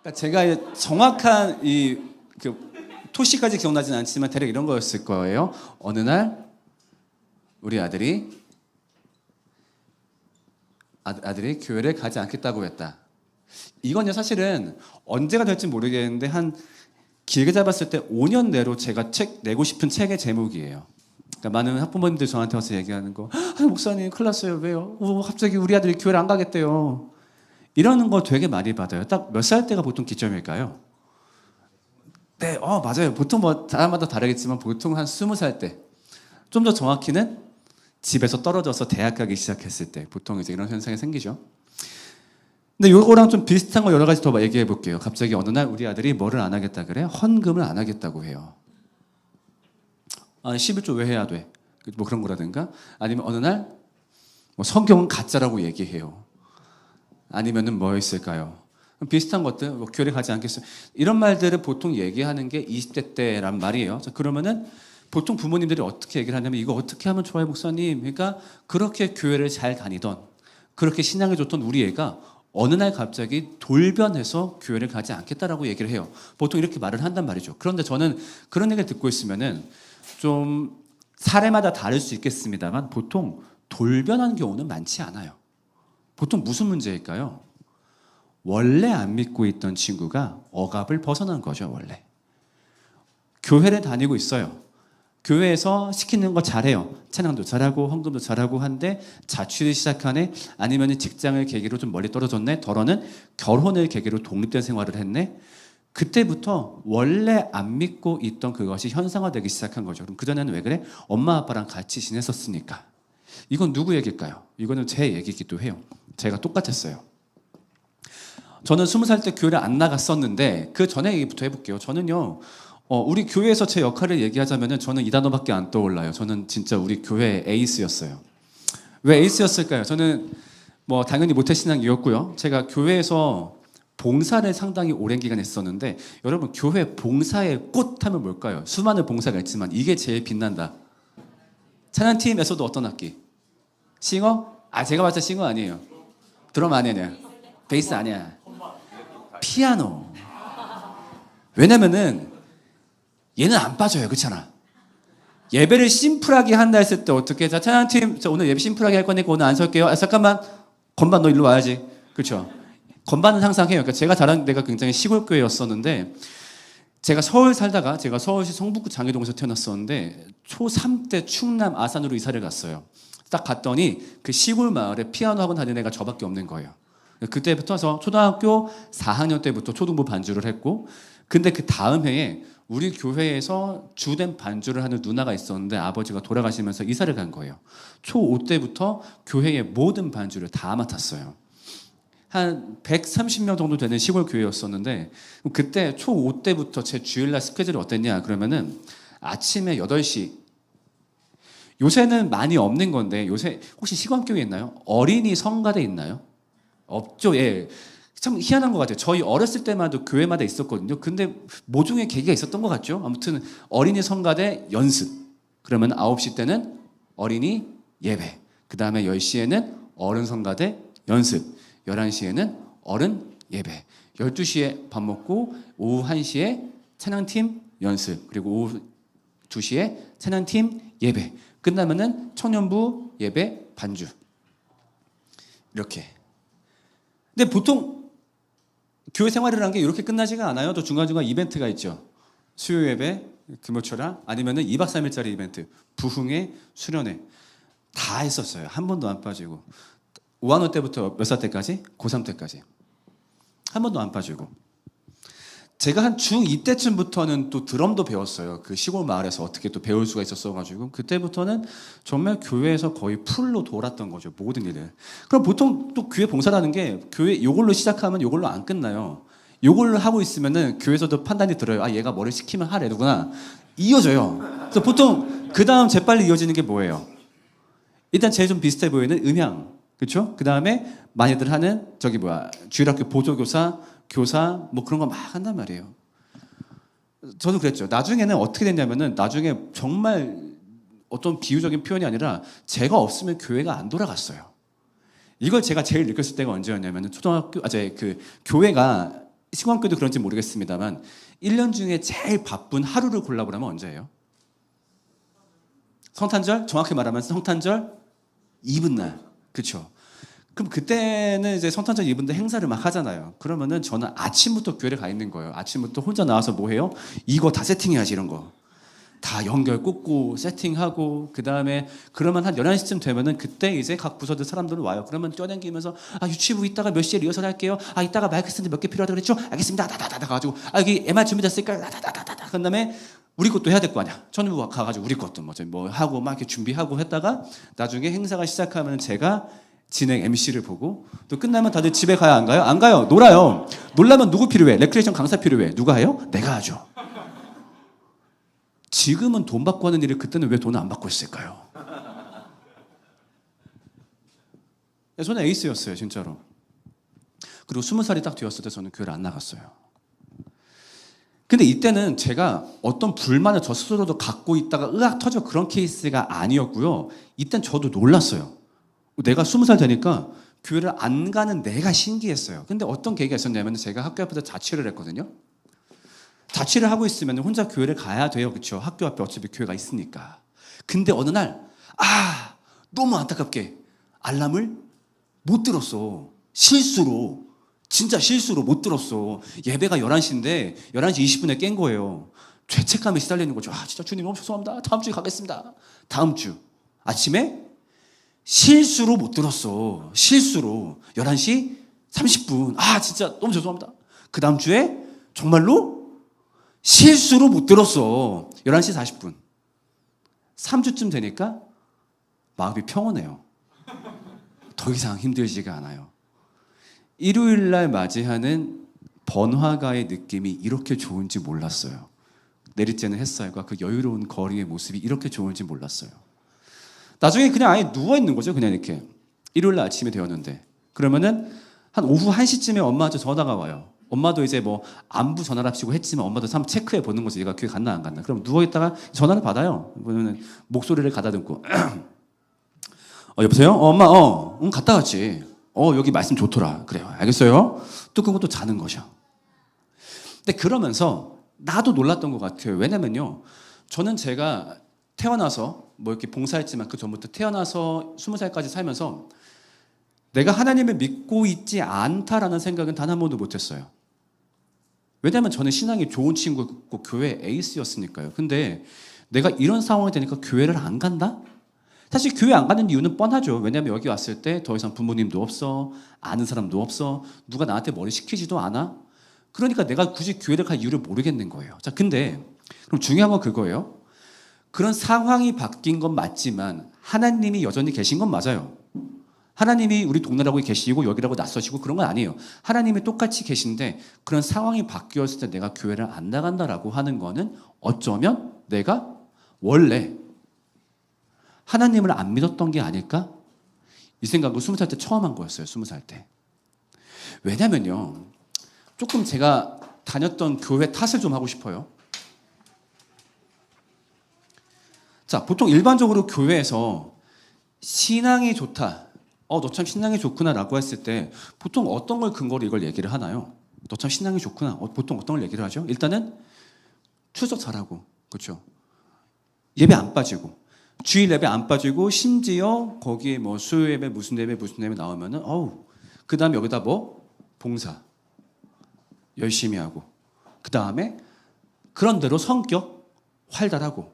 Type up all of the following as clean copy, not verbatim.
그러니까 제가 정확한 그 토시까지 기억나진 않지만 대략 이런 거였을 거예요. 어느 날 우리 아들이 교회를 가지 않겠다고 했다. 이건요 사실은 언제가 될지 모르겠는데 한 길게 잡았을 때 5년 내로 제가 내고 싶은 책의 제목이에요. 그러니까 많은 학부모님들 저한테 와서 얘기하는 거, 목사님 큰일 났어요. 왜요? 갑자기 우리 아들이 교회를 안 가겠대요. 이러는 거 되게 많이 받아요. 딱 몇 살 때가 보통 기점일까요? 네, 맞아요. 보통 뭐 사람마다 다르겠지만 보통 한 20살 때. 좀 더 정확히는 집에서 떨어져서 대학 가기 시작했을 때 보통 이제 이런 현상이 생기죠. 근데 요거랑 좀 비슷한 거 여러 가지 더 얘기해 볼게요. 갑자기 어느 날 우리 아들이 뭐를 안 하겠다 그래? 헌금을 안 하겠다고 해요. 11조 왜 해야 돼? 뭐 그런 거라든가. 아니면 어느 날 뭐 성경은 가짜라고 얘기해요. 아니면은 뭐 있을까요? 비슷한 것들, 뭐 교회 가지 않겠어요. 이런 말들을 보통 얘기하는 게 20대 때란 말이에요. 자, 그러면은 보통 부모님들이 어떻게 얘기를 하냐면 이거 어떻게 하면 좋아요, 목사님? 그러니까 그렇게 교회를 잘 다니던 그렇게 신앙이 좋던 우리 애가 어느 날 갑자기 돌변해서 교회를 가지 않겠다라고 얘기를 해요. 보통 이렇게 말을 한단 말이죠. 그런데 저는 그런 얘기를 듣고 있으면은 좀 사례마다 다를 수 있겠습니다만 보통 돌변한 경우는 많지 않아요. 보통 무슨 문제일까요? 원래 안 믿고 있던 친구가 억압을 벗어난 거죠, 원래. 교회를 다니고 있어요. 교회에서 시키는 거 잘해요. 찬양도 잘하고 헌금도 잘하고 한데 자취를 시작하네. 아니면 직장을 계기로 좀 멀리 떨어졌네. 더러는 결혼을 계기로 독립된 생활을 했네. 그때부터 원래 안 믿고 있던 그것이 현상화되기 시작한 거죠. 그럼 그전에는 왜 그래? 엄마 아빠랑 같이 지냈었으니까. 이건 누구 얘기일까요? 이거는 제 얘기이기도 해요. 제가 똑같았어요. 저는 20살 때 교회를 안 나갔었는데 그 전에 얘기부터 해볼게요. 저는요. 우리 교회에서 제 역할을 얘기하자면 저는 이 단어밖에 안 떠올라요. 저는 진짜 우리 교회 에이스였어요. 왜 에이스였을까요? 저는 뭐 당연히 모태신앙이었고요. 제가 교회에서 봉사를 상당히 오랜 기간 했었는데 여러분 교회 봉사의 꽃 하면 뭘까요? 수많은 봉사가 있지만 이게 제일 빛난다. 찬양팀에서도 어떤 악기? 싱어? 제가 봤을 때 싱어 아니에요. 드럼 아니냐? 베이스 아니야. 피아노. 왜냐면은 얘는 안 빠져요. 그렇잖아. 예배를 심플하게 한다 했을 때 어떻게? 자, 찬양팀, 오늘 예배 심플하게 할 거니까 오늘 안 설게요. 잠깐만. 건반 너 일로 와야지. 그렇죠? 건반은 항상 해요. 그러니까 제가 자란 데가 굉장히 시골 교회였었는데 제가 서울 살다가 제가 서울시 성북구 장애동에서 태어났었는데 초3 때 충남 아산으로 이사를 갔어요. 딱 갔더니 그 시골 마을에 피아노 학원 다니는 애가 저밖에 없는 거예요. 그때부터서 초등학교 4학년 때부터 초등부 반주를 했고 근데 그 다음 해에 우리 교회에서 주된 반주를 하는 누나가 있었는데 아버지가 돌아가시면서 이사를 간 거예요. 초5 때부터 교회의 모든 반주를 다 맡았어요. 한 130명 정도 되는 시골 교회였었는데 그때 초5 때부터 제 주일날 스케줄이 어땠냐 그러면은 아침에 8시 요새는 많이 없는 건데 요새 혹시 시광교회 있나요? 어린이 성가대 있나요? 없죠. 예. 참 희한한 것 같아요. 저희 어렸을 때마다 교회마다 있었거든요. 근데 모종의 계기가 있었던 것 같죠. 아무튼 어린이 성가대 연습. 그러면 9시 때는 어린이 예배. 그 다음에 10시에는 어른 성가대 연습. 11시에는 어른 예배. 12시에 밥 먹고 오후 1시에 찬양팀 연습. 그리고 오후 2시에 찬양팀 예배. 끝나면은 청년부 예배 반주. 이렇게. 근데 보통 교회 생활이라는 게 이렇게 끝나지가 않아요. 또 중간중간 이벤트가 있죠. 수요 예배, 금요초라 아니면은 2박 3일짜리 이벤트, 부흥회, 수련회 다 했었어요. 한 번도 안 빠지고 5학년 때부터 몇 살 때까지? 고3 때까지 한 번도 안 빠지고 제가 한 중2 때쯤부터는 또 드럼도 배웠어요. 그 시골 마을에서 어떻게 또 배울 수가 있었어가지고 그때부터는 정말 교회에서 거의 풀로 돌았던 거죠. 모든 일을. 그럼 보통 또 교회 봉사라는 게 교회 요걸로 시작하면 요걸로 안 끝나요. 요걸로 하고 있으면은 교회에서도 판단이 들어요. 얘가 뭐를 시키면 하래구나. 이어져요. 그래서 보통 그 다음 재빨리 이어지는 게 뭐예요? 일단 제일 좀 비슷해 보이는 음향. 그렇죠? 그 다음에 많이들 하는 주일학교 보조교사 교사 뭐 그런 거 막 한단 말이에요. 저도 그랬죠. 나중에는 어떻게 됐냐면은 나중에 정말 어떤 비유적인 표현이 아니라 제가 없으면 교회가 안 돌아갔어요. 이걸 제가 제일 느꼈을 때가 언제였냐면은 그 교회가 시공학교도 그런지 모르겠습니다만 1년 중에 제일 바쁜 하루를 골라보라면 언제예요? 성탄절? 정확히 말하면 성탄절 이브날. 그렇죠? 그럼 그때는 이제 성탄절 이브인데 행사를 막 하잖아요. 그러면은 저는 아침부터 교회를 가 있는 거예요. 아침부터 혼자 나와서 뭐 해요? 이거 다 세팅해야지 이런 거. 다 연결 꽂고 세팅하고 그다음에 그러면 한 11시쯤 되면은 그때 이제 각 부서들 사람들은 와요. 그러면 뛰어다니면서 유치부 이따가 몇 시에 리허설 할게요. 이따가 마이크 스탠드 몇 개 필요하다고 그랬죠? 알겠습니다. 다다다다 가지고 여기 MR 준비됐으니까 다다다다다 그다음에 우리 것도 해야 될 거 아니야. 저는 뭐 가가지고 우리 것도 뭐 하고 막 이렇게 준비하고 했다가 나중에 행사가 시작하면 제가 진행 MC를 보고 또 끝나면 다들 집에 가요 안 가요? 안 가요. 놀아요. 놀라면 누구 필요해? 레크레이션 강사 필요해. 누가 해요? 내가 하죠. 지금은 돈 받고 하는 일을 그때는 왜 돈을 안 받고 했을까요? 저는 에이스였어요 진짜로. 그리고 20살이 딱 되었을 때 저는 교회를 안 나갔어요. 근데 이때는 제가 어떤 불만을 저 스스로도 갖고 있다가 으악 터져 그런 케이스가 아니었고요. 이땐 저도 놀랐어요. 내가 20살 되니까 교회를 안 가는 내가 신기했어요. 근데 어떤 계기가 있었냐면 제가 학교 앞에서 자취를 했거든요. 자취를 하고 있으면 혼자 교회를 가야 돼요. 그렇죠? 학교 앞에 어차피 교회가 있으니까. 근데 어느 날 너무 안타깝게 알람을 못 들었어. 실수로. 진짜 실수로 못 들었어. 예배가 11시인데 11시 20분에 깬 거예요. 죄책감에 시달리는 거죠. 진짜 주님 너무 죄송합니다. 다음 주에 가겠습니다. 다음 주 아침에 실수로 못 들었어. 실수로 11시 30분. 진짜 너무 죄송합니다. 그 다음 주에 정말로 실수로 못 들었어. 11시 40분. 3주쯤 되니까 마음이 평온해요. 더 이상 힘들지가 않아요. 일요일날 맞이하는 번화가의 느낌이 이렇게 좋은지 몰랐어요. 내리쬐는 햇살과 그 여유로운 거리의 모습이 이렇게 좋은지 몰랐어요. 나중에 그냥 아예 누워있는 거죠. 그냥 이렇게. 일요일날 아침이 되었는데. 그러면은 한 오후 1시쯤에 엄마한테 전화가 와요. 엄마도 이제 뭐 안부 전화를 합시고 했지만 엄마도 한번 체크해 보는 거죠. 얘가 교회 갔나 안 갔나. 그럼 누워있다가 전화를 받아요. 그러면 목소리를 가다듬고 여보세요? 엄마 응 갔다 왔지. 여기 말씀 좋더라. 그래요. 알겠어요. 또 끊고 또 자는 거죠. 근데 그러면서 나도 놀랐던 것 같아요. 왜냐면요. 저는 제가 태어나서 뭐 이렇게 봉사했지만 그 전부터 태어나서 20살까지 살면서 내가 하나님을 믿고 있지 않다라는 생각은 단 한 번도 못했어요. 왜냐하면 저는 신앙이 좋은 친구고 교회 에이스였으니까요. 근데 내가 이런 상황이 되니까 교회를 안 간다? 사실 교회 안 가는 이유는 뻔하죠. 왜냐하면 여기 왔을 때 더 이상 부모님도 없어. 아는 사람도 없어. 누가 나한테 머리 식히지도 않아. 그러니까 내가 굳이 교회를 갈 이유를 모르겠는 거예요. 자, 근데 그럼 중요한 건 그거예요. 그런 상황이 바뀐 건 맞지만 하나님이 여전히 계신 건 맞아요. 하나님이 우리 동네라고 계시고 여기라고 낯서시고 그런 건 아니에요. 하나님이 똑같이 계신데 그런 상황이 바뀌었을 때 내가 교회를 안 나간다라고 하는 거는 어쩌면 내가 원래 하나님을 안 믿었던 게 아닐까? 이 생각을 20살 때 처음 한 거였어요. 20살 때. 왜냐면요. 조금 제가 다녔던 교회 탓을 좀 하고 싶어요. 자, 보통 일반적으로 교회에서 신앙이 좋다. 너 참 신앙이 좋구나 라고 했을 때 보통 어떤 걸 근거로 이걸 얘기를 하나요? 너 참 신앙이 좋구나. 보통 어떤 걸 얘기를 하죠? 일단은 출석 잘하고, 그렇죠? 예배 안 빠지고, 주일 예배 안 빠지고, 심지어 거기에 뭐 수요 예배, 무슨 예배 나오면은, 그 다음에 여기다 뭐? 봉사. 열심히 하고. 그 다음에 그런 대로 성격 활달하고.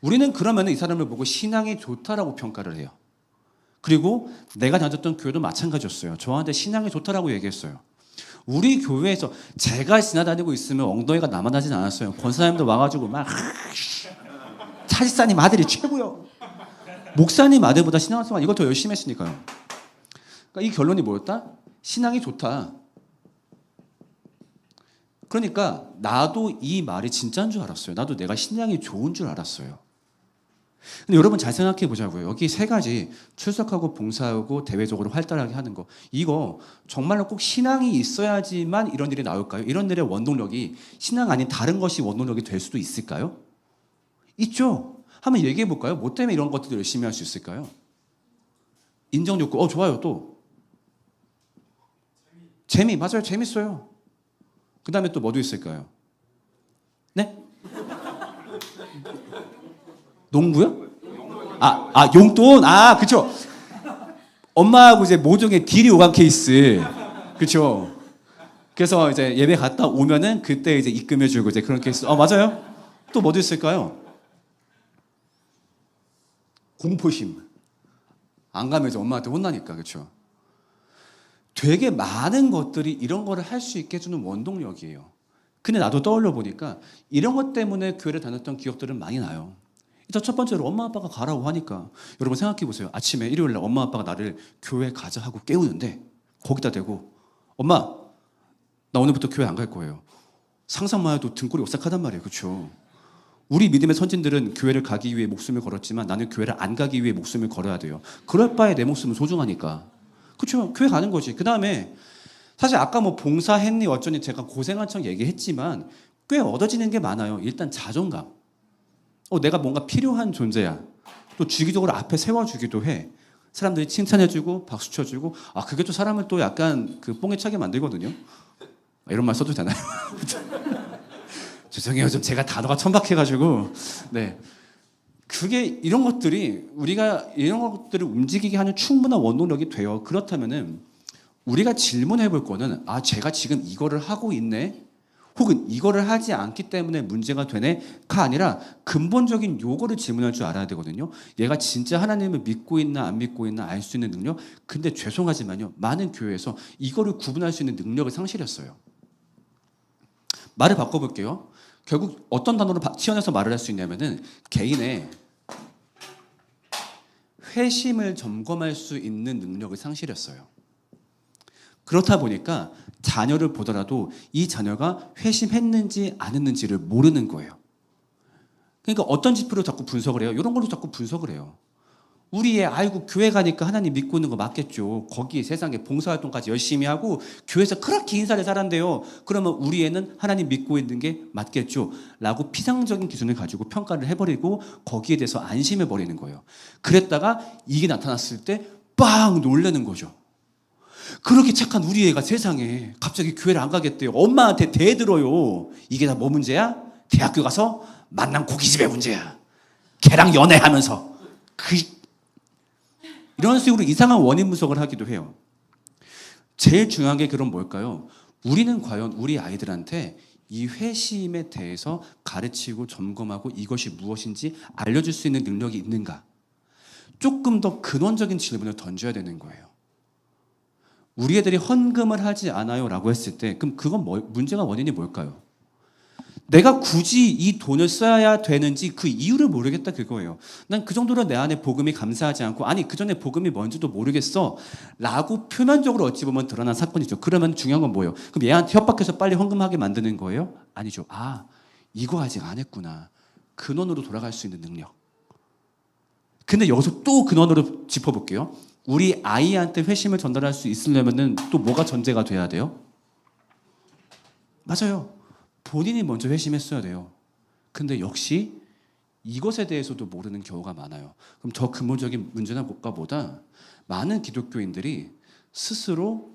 우리는 그러면 이 사람을 보고 신앙이 좋다라고 평가를 해요. 그리고 내가 다녔던 교회도 마찬가지였어요. 저한테 신앙이 좋다라고 얘기했어요. 우리 교회에서 제가 지나다니고 있으면 엉덩이가 남아나진 않았어요. 권사님도 와가지고 막 차지사님 아들이 최고요. 목사님 아들보다 신앙생활 이걸 더 열심히 했으니까요. 그러니까 이 결론이 뭐였다? 신앙이 좋다. 그러니까 나도 이 말이 진짜인 줄 알았어요. 나도 내가 신앙이 좋은 줄 알았어요. 근데 여러분 잘 생각해 보자고요. 여기 세 가지 출석하고 봉사하고 대외적으로 활달하게 하는 거. 이거 정말로 꼭 신앙이 있어야지만 이런 일이 나올까요? 이런 일의 원동력이 신앙 아닌 다른 것이 원동력이 될 수도 있을까요? 있죠. 한번 얘기해 볼까요? 뭐 때문에 이런 것들을 열심히 할 수 있을까요? 인정 욕구. 좋아요. 또 맞아요. 재밌어요. 그 다음에 또 뭐도 있을까요? 네? 농구요? 용돈. 그쵸. 엄마하고 이제 모종의 딜이 오간 케이스. 그쵸. 그래서 이제 예배 갔다 오면은 그때 이제 입금해주고 이제 그런 케이스. 맞아요. 또 뭐도 있을까요? 공포심. 안 가면 이제 엄마한테 혼나니까. 그쵸. 되게 많은 것들이 이런 거를 할 수 있게 해주는 원동력이에요. 근데 나도 떠올려 보니까 이런 것 때문에 교회를 다녔던 기억들은 많이 나요. 일단 첫 번째로 엄마 아빠가 가라고 하니까 여러분 생각해 보세요. 아침에 일요일 날 엄마 아빠가 나를 교회 가자 하고 깨우는데 거기다 대고 엄마 나 오늘부터 교회 안 갈 거예요. 상상만 해도 등골이 오싹하단 말이에요. 그렇죠? 우리 믿음의 선진들은 교회를 가기 위해 목숨을 걸었지만 나는 교회를 안 가기 위해 목숨을 걸어야 돼요. 그럴 바에 내 목숨은 소중하니까. 그렇죠? 교회 가는 거지. 그 다음에 사실 아까 뭐 봉사했니 어쩌니 제가 고생한 척 얘기했지만 꽤 얻어지는 게 많아요. 일단 자존감. 내가 뭔가 필요한 존재야. 또 주기적으로 앞에 세워주기도 해. 사람들이 칭찬해주고 박수 쳐주고 그게 또 사람을 또 약간 그 뽕에 차게 만들거든요. 이런 말 써도 되나요? 죄송해요. 좀 제가 단어가 천박해가지고. 네. 그게 이런 것들이 우리가 이런 것들을 움직이게 하는 충분한 원동력이 돼요. 그렇다면은 우리가 질문해 볼 거는 제가 지금 이거를 하고 있네. 혹은 이거를 하지 않기 때문에 문제가 되네가 아니라 근본적인 요거를 질문할 줄 알아야 되거든요. 얘가 진짜 하나님을 믿고 있나 안 믿고 있나 알 수 있는 능력. 근데 죄송하지만요. 많은 교회에서 이거를 구분할 수 있는 능력을 상실했어요. 말을 바꿔볼게요. 결국 어떤 단어로 튀어내서 말을 할 수 있냐면은 개인의 회심을 점검할 수 있는 능력을 상실했어요. 그렇다 보니까 자녀를 보더라도 이 자녀가 회심했는지 안 했는지를 모르는 거예요. 그러니까 어떤 지표로 자꾸 분석을 해요? 이런 걸로 자꾸 분석을 해요. 우리 애 교회 가니까 하나님 믿고 있는 거 맞겠죠. 거기 세상에 봉사활동까지 열심히 하고 교회에서 그렇게 인사를 잘한대요. 그러면 우리 애는 하나님 믿고 있는 게 맞겠죠. 라고 피상적인 기준을 가지고 평가를 해버리고 거기에 대해서 안심해버리는 거예요. 그랬다가 이게 나타났을 때 빵 놀라는 거죠. 그렇게 착한 우리 애가 세상에 갑자기 교회를 안 가겠대요. 엄마한테 대들어요. 이게 다 뭐 문제야? 대학교 가서 만난 고깃집의 문제야. 걔랑 연애하면서. 이런 식으로 이상한 원인 분석을 하기도 해요. 제일 중요한 게 그럼 뭘까요? 우리는 과연 우리 아이들한테 이 회심에 대해서 가르치고 점검하고 이것이 무엇인지 알려줄 수 있는 능력이 있는가? 조금 더 근원적인 질문을 던져야 되는 거예요. 우리 애들이 헌금을 하지 않아요 라고 했을 때 그럼 그건 문제가 원인이 뭘까요? 내가 굳이 이 돈을 써야 되는지 그 이유를 모르겠다 그거예요. 난 그 정도로 내 안에 복음이 감사하지 않고 그 전에 복음이 뭔지도 모르겠어 라고 표면적으로 어찌 보면 드러난 사건이죠. 그러면 중요한 건 뭐예요? 그럼 얘한테 협박해서 빨리 헌금하게 만드는 거예요? 아니죠. 이거 아직 안 했구나. 근원으로 돌아갈 수 있는 능력. 근데 여기서 또 근원으로 짚어볼게요. 우리 아이한테 회심을 전달할 수 있으려면 또 뭐가 전제가 돼야 돼요? 맞아요. 본인이 먼저 회심했어야 돼요. 근데 역시 이것에 대해서도 모르는 경우가 많아요. 그럼 더 근본적인 문제는 뭐보다 많은 기독교인들이 스스로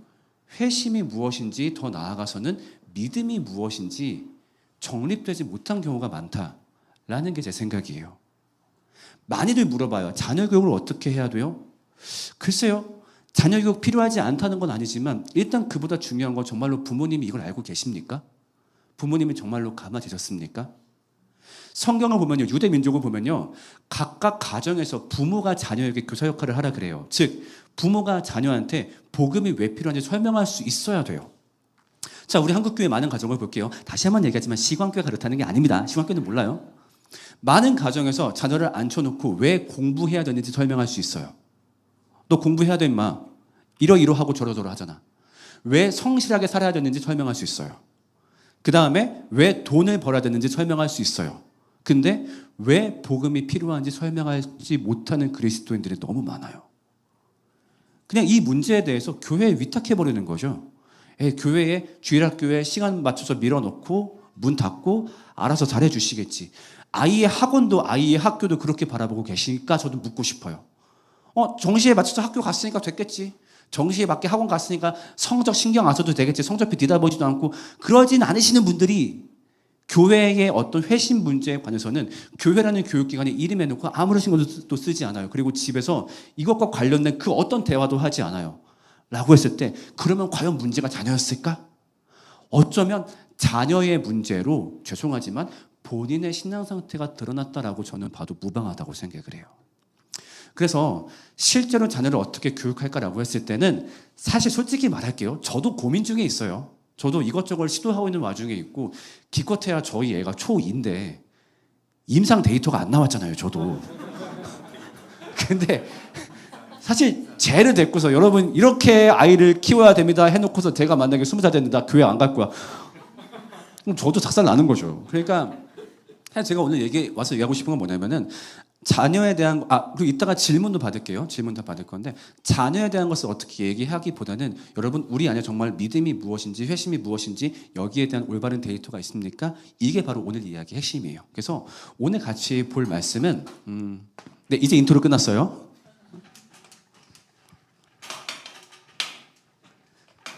회심이 무엇인지 더 나아가서는 믿음이 무엇인지 정립되지 못한 경우가 많다라는 게 제 생각이에요. 많이들 물어봐요. 자녀 교육을 어떻게 해야 돼요? 글쎄요. 자녀 교육 필요하지 않다는 건 아니지만 일단 그보다 중요한 건 정말로 부모님이 이걸 알고 계십니까? 부모님이 정말로 감화되셨습니까? 성경을 보면요. 유대 민족을 보면요. 각각 가정에서 부모가 자녀에게 교사 역할을 하라 그래요. 즉 부모가 자녀한테 복음이 왜 필요한지 설명할 수 있어야 돼요. 자, 우리 한국교회 많은 가정을 볼게요. 다시 한번 얘기하지만 시광교회 가르치는 게 아닙니다. 시광교회는 몰라요. 많은 가정에서 자녀를 앉혀놓고 왜 공부해야 되는지 설명할 수 있어요. 너 공부해야 돼 임마. 이러이러하고 저러저러 하잖아. 왜 성실하게 살아야 되는지 설명할 수 있어요. 그 다음에 왜 돈을 벌어야 되는지 설명할 수 있어요. 근데 왜 복음이 필요한지 설명하지 못하는 그리스도인들이 너무 많아요. 그냥 이 문제에 대해서 교회에 위탁해버리는 거죠. 교회에 주일학교에 시간 맞춰서 밀어넣고 문 닫고 알아서 잘해주시겠지. 아이의 학원도 아이의 학교도 그렇게 바라보고 계시니까 저도 묻고 싶어요. 정시에 맞춰서 학교 갔으니까 됐겠지. 정시에 학원 갔으니까 성적 신경 안 써도 되겠지. 성적표 뒤다보지도 않고 그러진 않으시는 분들이 교회의 어떤 회신 문제에 관해서는 교회라는 교육기관에 이름해놓고 아무런 신경도 쓰지 않아요. 그리고 집에서 이것과 관련된 그 어떤 대화도 하지 않아요. 라고 했을 때 그러면 과연 문제가 자녀였을까? 어쩌면 자녀의 문제로 죄송하지만 본인의 신앙 상태가 드러났다라고 저는 봐도 무방하다고 생각을 해요. 그래서 실제로 자녀를 어떻게 교육할까라고 했을 때는 사실 솔직히 말할게요. 저도 고민 중에 있어요. 저도 이것저것 시도하고 있는 와중에 있고 기껏해야 저희 애가 초2인데 임상 데이터가 안 나왔잖아요. 저도. 근데 사실 쟤를 데리고서 여러분 이렇게 아이를 키워야 됩니다 해놓고서 제가 만약에 20살 됐는데 나 교회 안 갈 거야. 그럼 저도 작살 나는 거죠. 그러니까 제가 오늘 와서 얘기하고 싶은 건 뭐냐면은 자녀에 대한 그리고 이따가 질문도 받을게요. 질문 다 받을 건데 자녀에 대한 것을 어떻게 얘기하기보다는 여러분 우리 안에 정말 믿음이 무엇인지 회심이 무엇인지 여기에 대한 올바른 데이터가 있습니까? 이게 바로 오늘 이야기의 핵심이에요. 그래서 오늘 같이 볼 말씀은 네, 이제 인트로 끝났어요.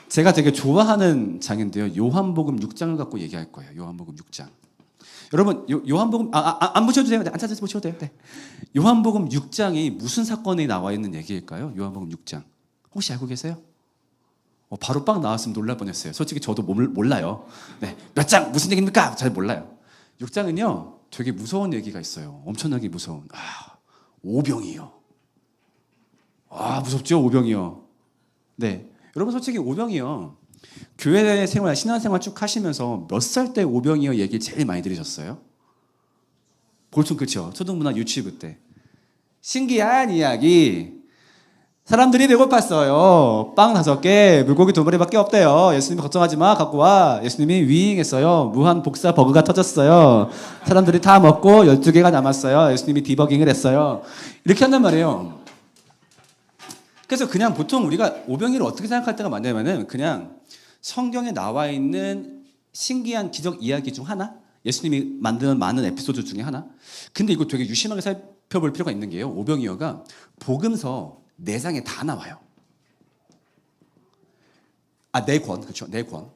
제가 되게 좋아하는 장인데요. 요한복음 6장을 갖고 얘기할 거예요. 요한복음 6장. 여러분 요한복음 안 보셔도 돼요. 네, 앉아서 보셔도 돼요. 네. 요한복음 6장이 무슨 사건이 나와 있는 얘기일까요? 요한복음 6장. 혹시 알고 계세요? 바로 빵 나왔으면 놀랄 뻔했어요. 솔직히 저도 몰라요. 네. 몇 장 무슨 얘기입니까? 잘 몰라요. 6장은요. 되게 무서운 얘기가 있어요. 엄청나게 무서운. 오병이요. 무섭죠? 오병이요. 네. 여러분 솔직히 오병이요. 교회 생활, 신앙생활 쭉 하시면서 몇 살 때 오병이어 얘기 제일 많이 들으셨어요? 보통 그렇죠. 초등문화 유치부 때. 신기한 이야기. 사람들이 배고팠어요. 빵 5개, 물고기 2마리밖에 없대요. 예수님이 걱정하지 마, 갖고 와. 예수님이 위잉했어요. 무한 복사 버그가 터졌어요. 사람들이 다 먹고 12개가 남았어요. 예수님이 디버깅을 했어요. 이렇게 한단 말이에요. 그래서 그냥 보통 우리가 오병이를 어떻게 생각할 때가 많냐면은 그냥 성경에 나와 있는 신기한 기적 이야기 중 하나? 예수님이 만드는 많은 에피소드 중에 하나? 근데 이거 되게 유심하게 살펴볼 필요가 있는 게요. 오병이어가 복음서 4장에 다 나와요. 4권. 그렇죠. 4권.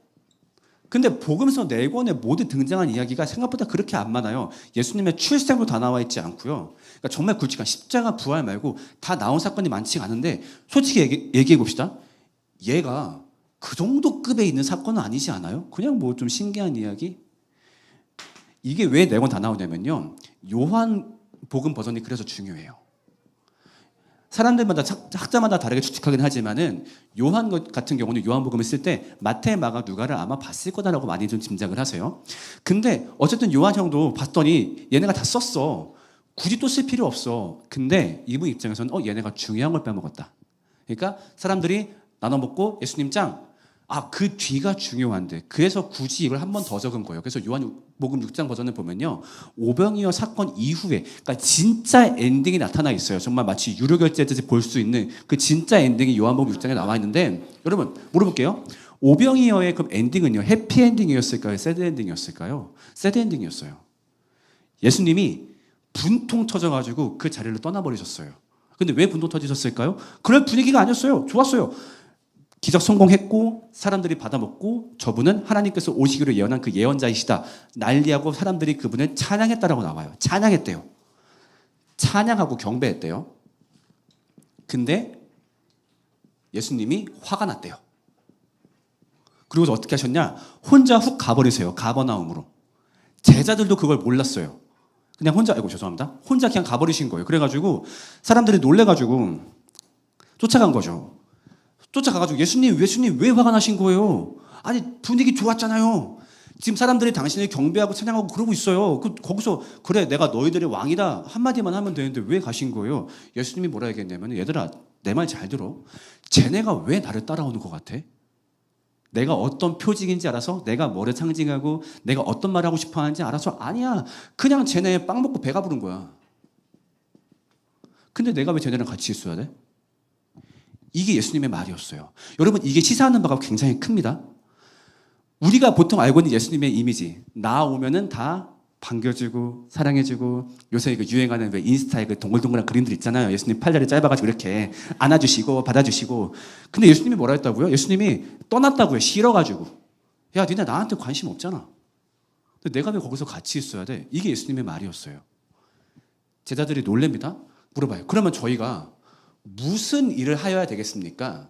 근데 복음서 4권에 모두 등장한 이야기가 생각보다 그렇게 안 많아요. 예수님의 출생도 다 나와 있지 않고요. 그러니까 정말 굵직한 십자가 부활 말고 다 나온 사건이 많지가 않은데 솔직히 얘기해 봅시다. 얘가 그 정도 급에 있는 사건은 아니지 않아요? 그냥 뭐 좀 신기한 이야기? 이게 왜 4권 다 나오냐면요. 요한 복음 버전이 그래서 중요해요. 사람들마다 학자마다 다르게 추측하긴 하지만은 요한 같은 경우는 요한복음을 쓸 때 마태, 마가, 누가를 아마 봤을 거다라고 많이 좀 짐작을 하세요. 근데 어쨌든 요한 형도 봤더니 얘네가 다 썼어. 굳이 또 쓸 필요 없어. 근데 이분 입장에서는 얘네가 중요한 걸 빼먹었다. 그러니까 사람들이 나눠 먹고 예수님 짱. 그 뒤가 중요한데 그래서 굳이 이걸 한 번 더 적은 거예요. 그래서 요한복음 6장 버전을 보면요. 오병이어 사건 이후에 그러니까 진짜 엔딩이 나타나 있어요. 정말 마치 유료결제듯이 볼 수 있는 그 진짜 엔딩이 요한복음 6장에 나와 있는데 여러분 물어볼게요. 오병이어의 그 엔딩은요. 해피엔딩이었을까요? 새드엔딩이었을까요? 새드엔딩이었어요. 예수님이 분통 터져가지고 그 자리를 떠나버리셨어요. 근데 왜 분통 터지셨을까요? 그럴 분위기가 아니었어요. 좋았어요. 기적 성공했고 사람들이 받아먹고 저분은 하나님께서 오시기로 예언한 그 예언자이시다. 난리하고 사람들이 그분을 찬양했다라고 나와요. 찬양했대요. 찬양하고 경배했대요. 근데 예수님이 화가 났대요. 그리고 어떻게 하셨냐? 혼자 훅 가버리세요. 가버나움으로. 제자들도 그걸 몰랐어요. 그냥 혼자 죄송합니다. 혼자 그냥 가버리신 거예요. 그래가지고 사람들이 놀래가지고 쫓아간 거죠. 쫓아가가지고 예수님 왜 화가 나신 거예요? 아니 분위기 좋았잖아요. 지금 사람들이 당신을 경배하고 찬양하고 그러고 있어요. 거기서 그래 내가 너희들의 왕이다 한마디만 하면 되는데 왜 가신 거예요? 예수님이 뭐라 얘기했냐면 얘들아 내 말 잘 들어. 쟤네가 왜 나를 따라오는 것 같아? 내가 어떤 표징인지 알아서 내가 뭐를 상징하고 내가 어떤 말을 하고 싶어 하는지 알아서 아니야. 그냥 쟤네 빵 먹고 배가 부른 거야. 근데 내가 왜 쟤네랑 같이 있어야 돼? 이게 예수님의 말이었어요. 여러분 이게 시사하는 바가 굉장히 큽니다. 우리가 보통 알고 있는 예수님의 이미지 나오면은 다 반겨주고 사랑해주고 요새 그 유행하는 왜 인스타에 그 동글동글한 그림들 있잖아요. 예수님 팔다리 짧아가지고 이렇게 안아주시고 받아주시고. 근데 예수님이 뭐라 했다고요? 예수님이 떠났다고요. 싫어가지고. 야, 니네 나한테 관심 없잖아. 근데 내가 왜 거기서 같이 있어야 돼? 이게 예수님의 말이었어요. 제자들이 놀랍니다. 물어봐요. 그러면 저희가 무슨 일을 하여야 되겠습니까?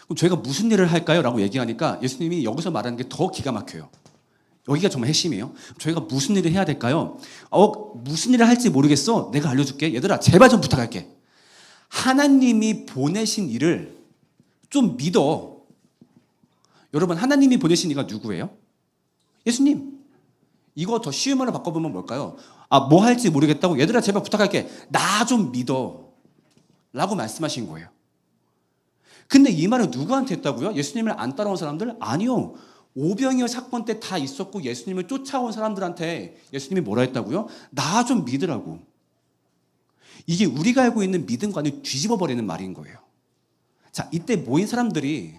그럼 저희가 무슨 일을 할까요? 라고 얘기하니까 예수님이 여기서 말하는 게 더 기가 막혀요. 여기가 정말 핵심이에요. 저희가 무슨 일을 해야 될까요? 무슨 일을 할지 모르겠어. 내가 알려줄게. 얘들아, 제발 좀 부탁할게. 하나님이 보내신 일을 좀 믿어. 여러분, 하나님이 보내신 이가 누구예요? 예수님. 이거 더 쉬운 말로 바꿔보면 뭘까요? 뭐 할지 모르겠다고? 얘들아, 제발 부탁할게. 나 좀 믿어. 라고 말씀하신 거예요. 근데 이 말은 누구한테 했다고요? 예수님을 안 따라온 사람들? 아니요. 오병이어 사건 때 다 있었고 예수님을 쫓아온 사람들한테 예수님이 뭐라 했다고요? 나 좀 믿으라고. 이게 우리가 알고 있는 믿음관을 뒤집어 버리는 말인 거예요. 자, 이때 모인 사람들이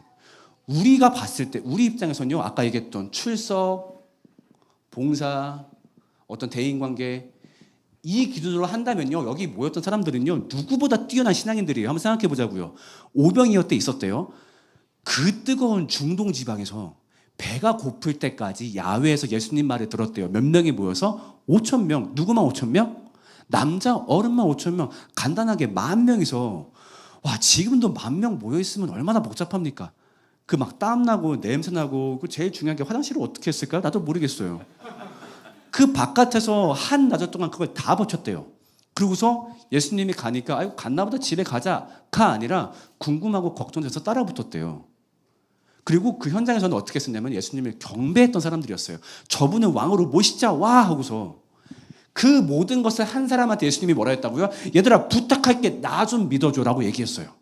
우리가 봤을 때 우리 입장에서는요, 아까 얘기했던 출석, 봉사, 어떤 대인관계 이 기준으로 한다면요, 여기 모였던 사람들은요 누구보다 뛰어난 신앙인들이에요. 한번 생각해 보자고요. 오병이어 때 있었대요. 그 뜨거운 중동 지방에서 배가 고플 때까지 야외에서 예수님 말을 들었대요. 몇 명이 모여서? 5,000명. 누구만 5,000명? 남자 어른만 5,000명. 간단하게 10,000명이서. 와, 지금도 10,000명 모여있으면 얼마나 복잡합니까? 그 막 땀나고 냄새나고, 그 제일 중요한 게 화장실을 어떻게 했을까요? 나도 모르겠어요. 그 바깥에서 한 나절 동안 그걸 다 버텼대요. 그러고서 예수님이 가니까 아이고 갔나 보다 집에 가자가 아니라 궁금하고 걱정돼서 따라 붙었대요. 그리고 그 현장에서는 어떻게 했었냐면 예수님을 경배했던 사람들이었어요. 저분은 왕으로 모시자 와 하고서 그 모든 것을 한 사람한테 예수님이 뭐라 했다고요? 얘들아 부탁할게 나 좀 믿어줘라고 얘기했어요.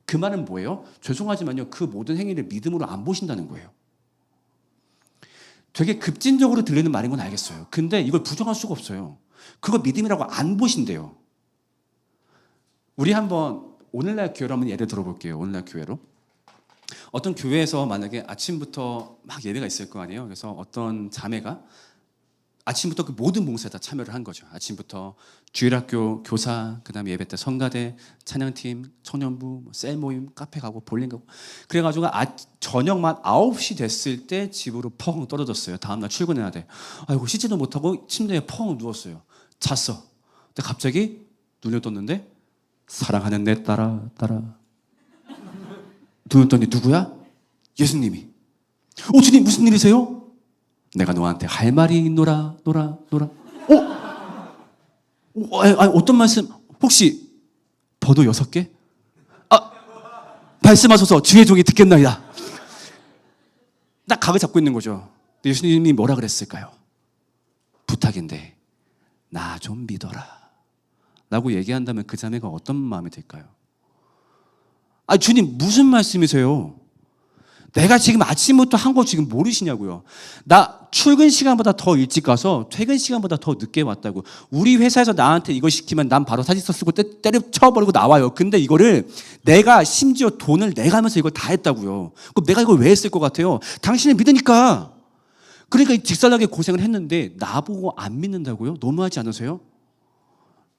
그 말은 뭐예요? 죄송하지만요 그 모든 행위를 믿음으로 안 보신다는 거예요. 되게 급진적으로 들리는 말인 건 알겠어요. 근데 이걸 부정할 수가 없어요. 그거 믿음이라고 안 보신대요. 우리 한번 오늘날 교회로 한번 예를 들어볼게요. 오늘날 교회로. 어떤 교회에서 만약에 아침부터 막 예배가 있을 거 아니에요. 그래서 어떤 자매가 아침부터 그 모든 봉사에 다 참여를 한 거죠. 아침부터 주일학교 교사, 그 다음에 예배 때 성가대, 찬양팀, 청년부, 셀 모임, 카페 가고 볼링 가고 그래가지고 저녁만 9시 됐을 때 집으로 펑 떨어졌어요. 다음날 출근해야 돼. 아이고 씻지도 못하고 침대에 펑 누웠어요. 잤어. 근데 갑자기 눈을 떴는데 사랑하는 내 딸아 눈을 떴더니 누구야? 예수님이. 주님 무슨 일이세요? 내가 너한테 할 말이 있노라. 어떤 말씀? 혹시 번호 6개? 말씀하소서 주의 종이 듣겠나이다. 딱 각을 잡고 있는 거죠. 근데 예수님이 뭐라 그랬을까요? 부탁인데 나 좀 믿어라 라고 얘기한다면 그 자매가 어떤 마음이 들까요? 주님 무슨 말씀이세요? 내가 지금 아침부터 한 거 지금 모르시냐고요. 나 출근 시간보다 더 일찍 가서 퇴근 시간보다 더 늦게 왔다고. 우리 회사에서 나한테 이거 시키면 난 바로 사직서 쓰고 때려쳐버리고 나와요. 근데 이거를 내가 심지어 돈을 내가면서 이걸 다 했다고요. 그럼 내가 이걸 왜 했을 것 같아요? 당신을 믿으니까. 그러니까 직살나게 고생을 했는데 나보고 안 믿는다고요? 너무하지 않으세요?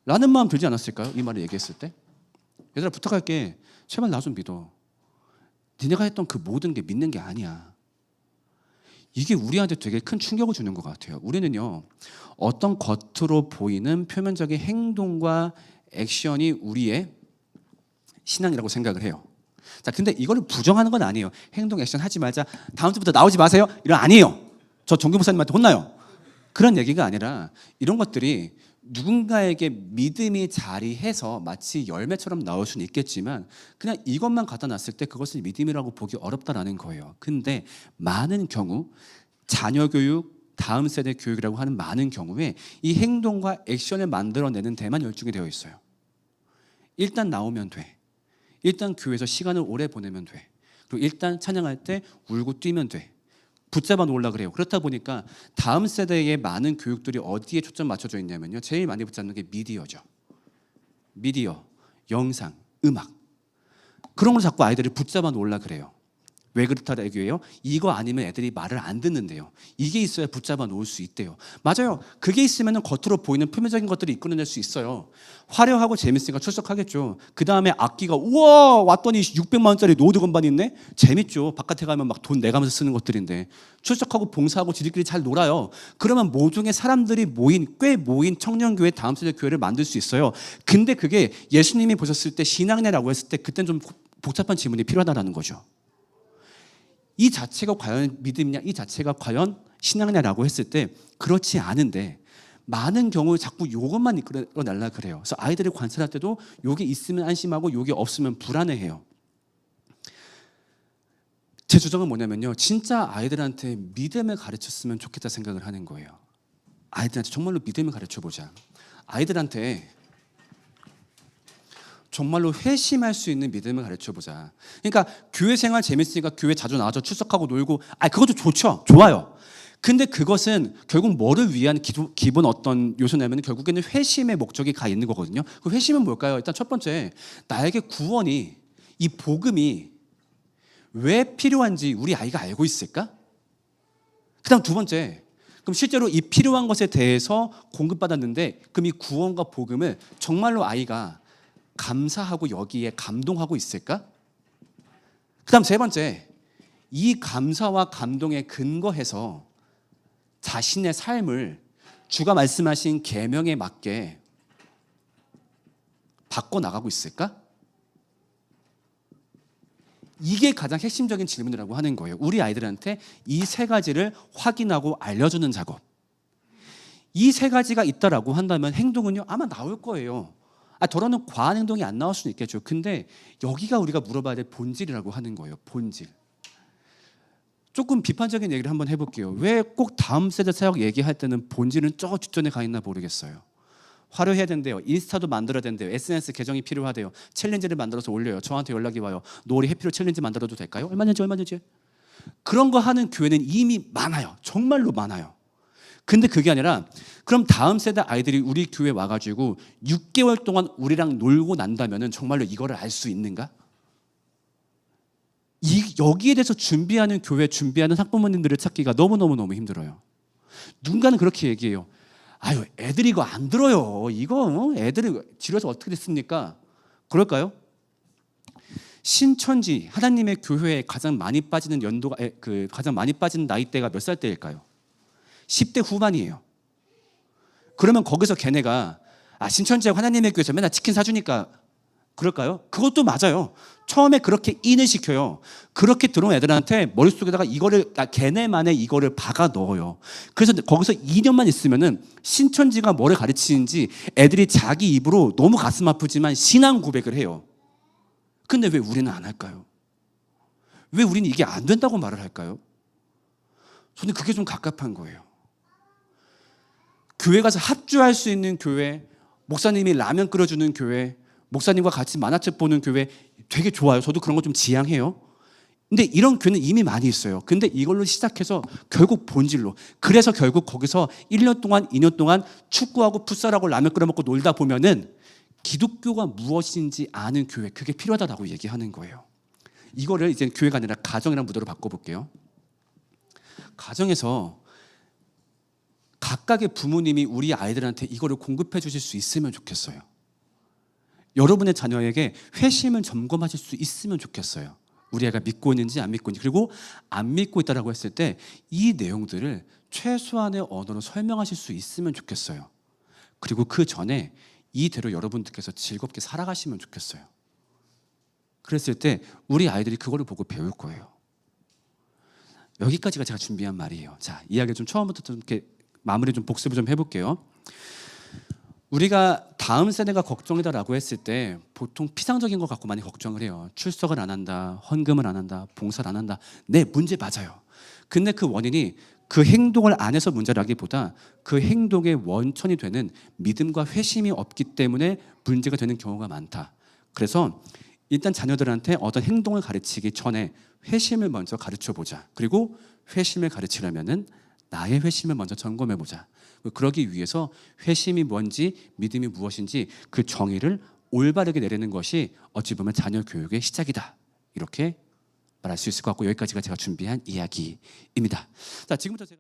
라는 마음 들지 않았을까요? 이 말을 얘기했을 때. 얘들아 부탁할게. 제발 나 좀 믿어. 니네가 했던 그 모든 게 믿는 게 아니야. 이게 우리한테 되게 큰 충격을 주는 것 같아요. 우리는요, 어떤 겉으로 보이는 표면적인 행동과 액션이 우리의 신앙이라고 생각을 해요. 자, 근데 이거를 부정하는 건 아니에요. 행동, 액션 하지 말자. 다음 주부터 나오지 마세요. 이런 아니에요. 저 종교 목사님한테 혼나요. 그런 얘기가 아니라 이런 것들이 누군가에게 믿음이 자리해서 마치 열매처럼 나올 수는 있겠지만 그냥 이것만 갖다 놨을 때 그것을 믿음이라고 보기 어렵다라는 거예요. 근데 많은 경우 자녀 교육, 다음 세대 교육이라고 하는 많은 경우에 이 행동과 액션을 만들어내는 데만 열중이 되어 있어요. 일단 나오면 돼. 일단 교회에서 시간을 오래 보내면 돼. 그리고 일단 찬양할 때 울고 뛰면 돼. 붙잡아 놓으려고 그래요. 그렇다 보니까 다음 세대의 많은 교육들이 어디에 초점 맞춰져 있냐면요. 제일 많이 붙잡는 게 미디어죠. 미디어, 영상, 음악. 그런 걸 자꾸 아이들을 붙잡아 놓으려고 그래요. 왜 그렇다고 얘기해요? 이거 아니면 애들이 말을 안 듣는데요. 이게 있어야 붙잡아 놓을 수 있대요. 맞아요. 그게 있으면 겉으로 보이는 표면적인 것들이 이끌어낼 수 있어요. 화려하고 재밌으니까 출석하겠죠. 그 다음에 악기가 우와 왔더니 600만 원짜리 노드 건반이 있네? 재밌죠. 바깥에 가면 막 돈 내가면서 쓰는 것들인데 출석하고 봉사하고 지들끼리 잘 놀아요. 그러면 모종의 사람들이 꽤 모인 청년교회 다음 세대 교회를 만들 수 있어요. 근데 그게 예수님이 보셨을 때 신앙이라고 했을 때 그때는 좀 복잡한 질문이 필요하다는 거죠. 이 자체가 과연 믿음이냐, 이 자체가 과연 신앙이냐라고 했을 때 그렇지 않은데 많은 경우 자꾸 이것만 이끌어내려고 그래요. 그래서 아이들을 관찰할 때도 이게 있으면 안심하고 이게 없으면 불안해해요. 제 주장은 뭐냐면요. 진짜 아이들한테 믿음을 가르쳤으면 좋겠다 생각을 하는 거예요. 아이들한테 정말로 믿음을 가르쳐보자. 아이들한테 정말로 회심할 수 있는 믿음을 가르쳐보자. 그러니까 교회 생활 재밌으니까 교회 자주 나와서 출석하고 놀고 그것도 좋죠. 좋아요. 근데 그것은 결국 뭐를 위한 기본 어떤 요소냐면 결국에는 회심의 목적이 가 있는 거거든요. 그 회심은 뭘까요? 일단 첫 번째, 나에게 구원이, 이 복음이 왜 필요한지 우리 아이가 알고 있을까? 그 다음 두 번째, 그럼 실제로 이 필요한 것에 대해서 공급받았는데 그럼 이 구원과 복음을 정말로 아이가 감사하고 여기에 감동하고 있을까? 그 다음 세 번째, 이 감사와 감동에 근거해서 자신의 삶을 주가 말씀하신 계명에 맞게 바꿔나가고 있을까? 이게 가장 핵심적인 질문이라고 하는 거예요. 우리 아이들한테 이 세 가지를 확인하고 알려주는 작업. 이 세 가지가 있다라고 한다면 행동은요 아마 나올 거예요. 더러는 과한 행동이 안 나올 수는 있겠죠. 근데 여기가 우리가 물어봐야 될 본질이라고 하는 거예요. 본질. 조금 비판적인 얘기를 한번 해볼게요. 왜 꼭 다음 세대 사역 얘기할 때는 본질은 저 뒷전에 가 있나 모르겠어요. 화려해야 된대요. 인스타도 만들어야 된대요. SNS 계정이 필요하대요. 챌린지를 만들어서 올려요. 저한테 연락이 와요. 놀이 해피로 챌린지 만들어도 될까요? 얼마든지. 그런 거 하는 교회는 이미 많아요. 정말로 많아요. 근데 그게 아니라 그럼 다음 세대 아이들이 우리 교회 와가지고 6개월 동안 우리랑 놀고 난다면 정말로 이거를 알 수 있는가? 여기에 대해서 준비하는 교회, 준비하는 학부모님들을 찾기가 너무너무 힘들어요. 누군가는 그렇게 얘기해요. 애들이 이거 안 들어요. 이거 애들이 지루해서 어떻게 됐습니까? 그럴까요? 신천지 하나님의 교회에 가장 많이 빠지는 가장 많이 빠지는 나이대가 몇 살 때일까요? 10대 후반이에요. 그러면 거기서 걔네가 신천지하고 하나님의 교회에서 맨날 치킨 사주니까 그럴까요? 그것도 맞아요. 처음에 그렇게 인을 시켜요. 그렇게 들어온 애들한테 머릿속에다가 걔네만의 이거를 박아 넣어요. 그래서 거기서 2년만 있으면은 신천지가 뭐를 가르치는지 애들이 자기 입으로 너무 가슴 아프지만 신앙 고백을 해요. 근데 왜 우리는 안 할까요? 왜 우리는 이게 안 된다고 말을 할까요? 저는 그게 좀 갑갑한 거예요. 교회 가서 합주할 수 있는 교회, 목사님이 라면 끓여주는 교회, 목사님과 같이 만화책 보는 교회 되게 좋아요. 저도 그런 거 좀 지향해요. 근데 이런 교회는 이미 많이 있어요. 근데 이걸로 시작해서 결국 본질로. 그래서 결국 거기서 1년 동안, 2년 동안 축구하고 풋살하고 라면 끓여 먹고 놀다 보면은 기독교가 무엇인지 아는 교회, 그게 필요하다고 얘기하는 거예요. 이거를 이제 교회가 아니라 가정이랑 무도로 바꿔볼게요. 가정에서 각각의 부모님이 우리 아이들한테 이거를 공급해 주실 수 있으면 좋겠어요. 여러분의 자녀에게 회심을 점검하실 수 있으면 좋겠어요. 우리 애가 믿고 있는지 안 믿고 있는지. 그리고 안 믿고 있다고 했을 때 이 내용들을 최소한의 언어로 설명하실 수 있으면 좋겠어요. 그리고 그 전에 이대로 여러분들께서 즐겁게 살아가시면 좋겠어요. 그랬을 때 우리 아이들이 그거를 보고 배울 거예요. 여기까지가 제가 준비한 말이에요. 자, 이야기 좀 처음부터 좀 이렇게 마무리 좀 복습을 좀 해볼게요. 우리가 다음 세대가 걱정이다라고 했을 때 보통 피상적인 거 갖고 많이 걱정을 해요. 출석을 안 한다, 헌금을 안 한다, 봉사를 안 한다. 네, 문제 맞아요. 근데 그 원인이 그 행동을 안 해서 문제라기보다 그 행동의 원천이 되는 믿음과 회심이 없기 때문에 문제가 되는 경우가 많다. 그래서 일단 자녀들한테 어떤 행동을 가르치기 전에 회심을 먼저 가르쳐보자. 그리고 회심을 가르치려면은 나의 회심을 먼저 점검해보자. 그러기 위해서 회심이 뭔지 믿음이 무엇인지 그 정의를 올바르게 내리는 것이 어찌 보면 자녀 교육의 시작이다. 이렇게 말할 수 있을 것 같고 여기까지가 제가 준비한 이야기입니다. 자, 지금부터 제가